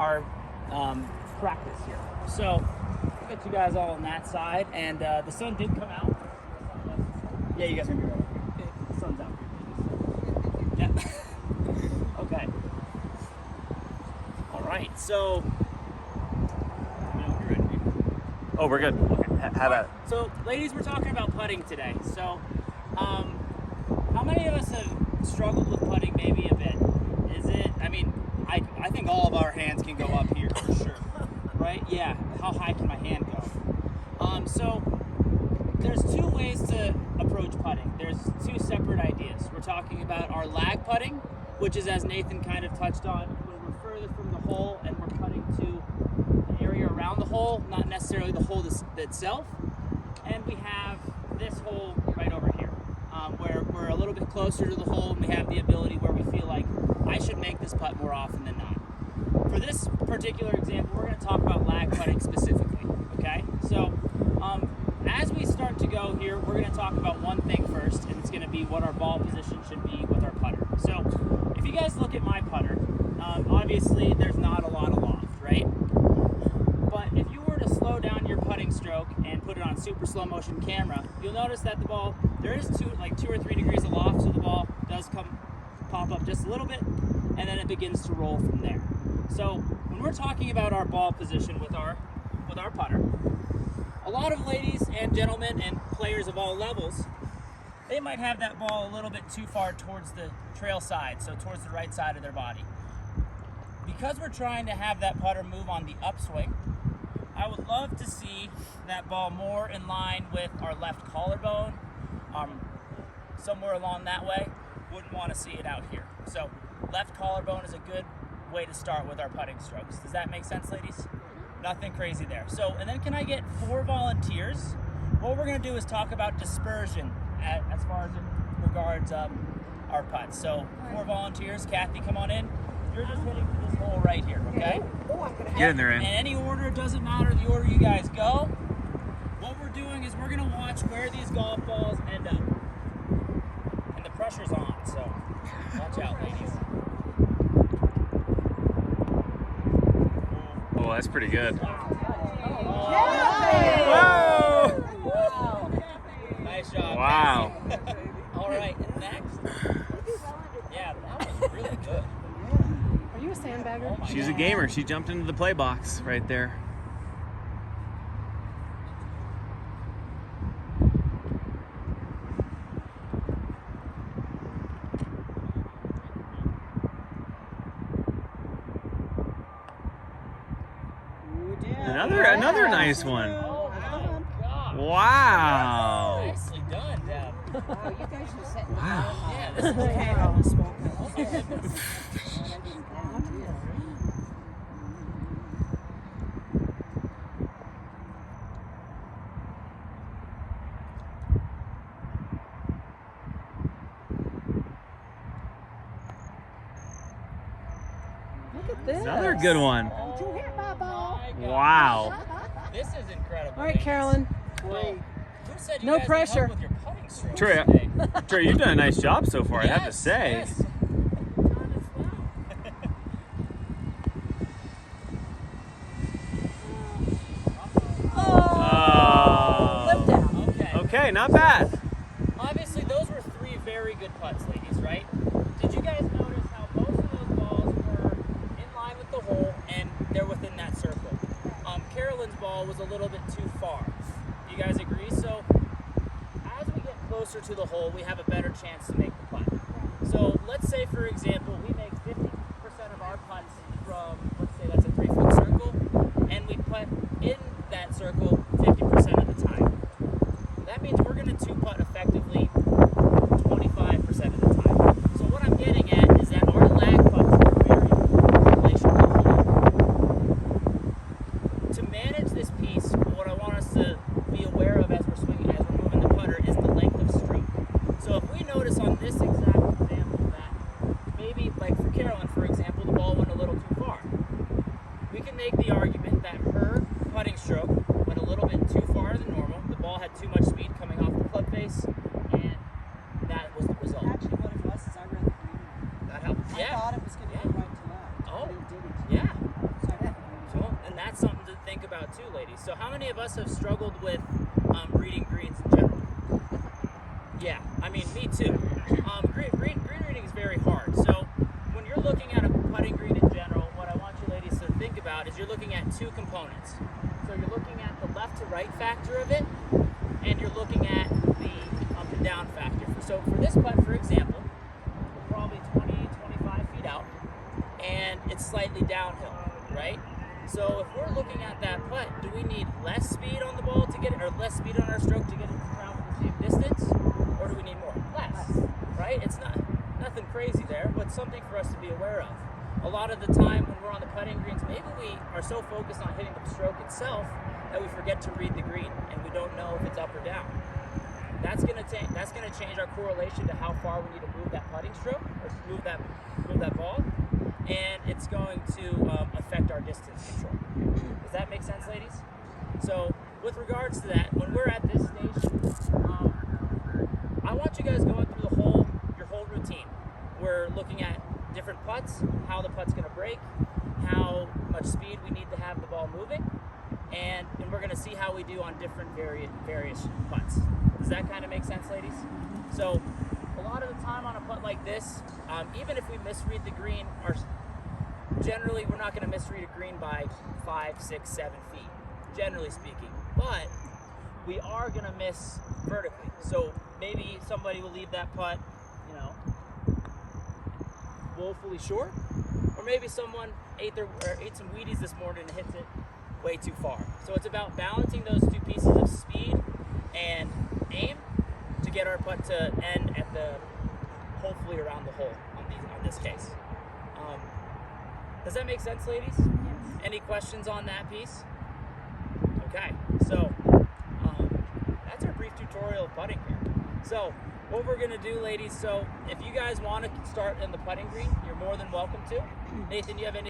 our practice here. So I'll get you guys all on that side, and the sun did come out. Yeah, you guys are gonna be right. The sun's out here. Yeah. Okay. All right. So. Oh, we're good. Okay. How about it? So, ladies, we're talking about putting today. So, how many of us have struggled with putting maybe a bit? Is it, I think all of our hands can go up here for sure, right? Yeah, how high can my hand go? So, there's two ways to approach putting. There's two separate ideas. We're talking about our lag putting, which is, as Nathan kind of touched on, when we're further from the hole and we're putting to an area around the hole, not necessarily the hole itself. And we have this hole right over here, where we're a little bit closer to the hole and we have the ability where we feel like I should make this putt more often than not. For this particular example, we're going to talk about lag putting specifically, okay? So as we start to go here, we're going to talk about one thing first, and it's going to be what our ball position should be with our putter. So if you guys look at my putter, obviously there's not a lot of loft, right? But if you were to slow down your putting stroke and put it on super slow motion camera, you'll notice that the ball, there is 2 or 3 degrees of loft, so the ball does pop up just a little bit, and then it begins to roll from there. So when we're talking about our ball position with our putter, a lot of ladies and gentlemen and players of all levels, they might have that ball a little bit too far towards the trail side, so towards the right side of their body. Because we're trying to have that putter move on the upswing, I would love to see that ball more in line with our left collarbone, somewhere along that way. Wouldn't want to see it out here. So left collarbone is a good way to start with our putting strokes. Does that make sense, ladies? Nothing crazy there. So, and then can I get 4 volunteers? What we're going to do is talk about dispersion as far as it regards our putts. So 4 volunteers. Kathy, come on in. You're just hitting this hole right here, okay? Get in there, In any order, it doesn't matter the order you guys go. What we're doing is we're going to watch where these golf balls end up. And the pressure's on, so watch out, ladies. Oh, that's pretty good. Whoa! Nice job. Wow. All right, and next. Yeah, that was really good. Are you a sandbagger? Oh She's a gamer. She jumped into the play box right there. Another nice one. Oh my God. Wow. Nicely done, Deb. Wow, you guys are setting Wow. Yeah, this is Look at this. Another good one. You hit my ball. Wow. This is incredible. All right, Carolyn. Well, who said you No guys pressure. need help with your putting strokes Trey, today? Trey, you've done a nice job so far, I have to Yes, say. yes. Oh. Flip down. Okay. Okay, not bad. Obviously, those were 3 very good putts, ladies, right? Did you guys notice how most of those balls were in line with the hole and they're within that circle? Carolyn's ball was a little bit too far. Do you guys agree? So as we get closer to the hole, we have a better chance to make the putt. So let's say, for example, we make 50% of our putts from, let's say that's a 3-foot circle, and we putt in that circle 50% of the time. That means we're going to 2-putt effectively 25% of the time. So what I'm getting at is that our lag putts are very important in relation to the hole. To manage this piece, what I want us to be aware of as we're swinging, as we're moving the putter, is the length of stroke. So if we notice on this exact example that maybe, like for Carolyn, for example, the ball went a little too far, we can make the argument that her putting stroke went a little bit too far than normal. The ball had too much speed coming off the club face, and that was the result. Actually, what it was is I read the green one. That helped. I Yeah. thought it was going to go right to left. Oh. But it didn't. Yeah. So I too, ladies. So how many of us have struggled with reading greens in general? Yeah, I mean, me too. Green reading is very hard. So when you're looking at a putting green in general, what I want you ladies to think about is you're looking at two components. So you're looking at the left to right factor of it, and you're looking at the up and down factor. So for this putt, for example, we're probably 20, 25 feet out, and it's slightly downhill, right? So if we're looking at that putt, do we need less speed on the ball to get it, or less speed on our stroke to get it to travel the same distance, or do we need more? Less, right? It's nothing crazy there, but something for us to be aware of. A lot of the time when we're on the putting greens, maybe we are so focused on hitting the stroke itself that we forget to read the green, and we don't know if it's up or down. That's gonna change our correlation to how far we need to move that putting stroke, or move that ball, and it's going to affect our distance control. Does that make sense, ladies? So with regards to that, when we're at this station, I want you guys going through your whole routine. We're looking at different putts, how the putt's going to break, how much speed we need to have the ball moving, and we're going to see how we do on different various putts. Does that kind of make sense, ladies? So a lot of the time on a putt like this, even if we misread the green, generally we're not going to misread a green by 5, 6, 7 feet, generally speaking. But we are going to miss vertically. So maybe somebody will leave that putt, woefully short, or maybe someone ate some Wheaties this morning and hits it way too far. So it's about balancing those two pieces of speed and aim to get our putt to end at hopefully around the hole on this case. Does that make sense, ladies? Yes. Any questions on that piece? Okay, so that's our brief tutorial of putting here. So what we're gonna do, ladies, so if you guys want to start in the putting green, you're more than welcome to. Nathan, you have any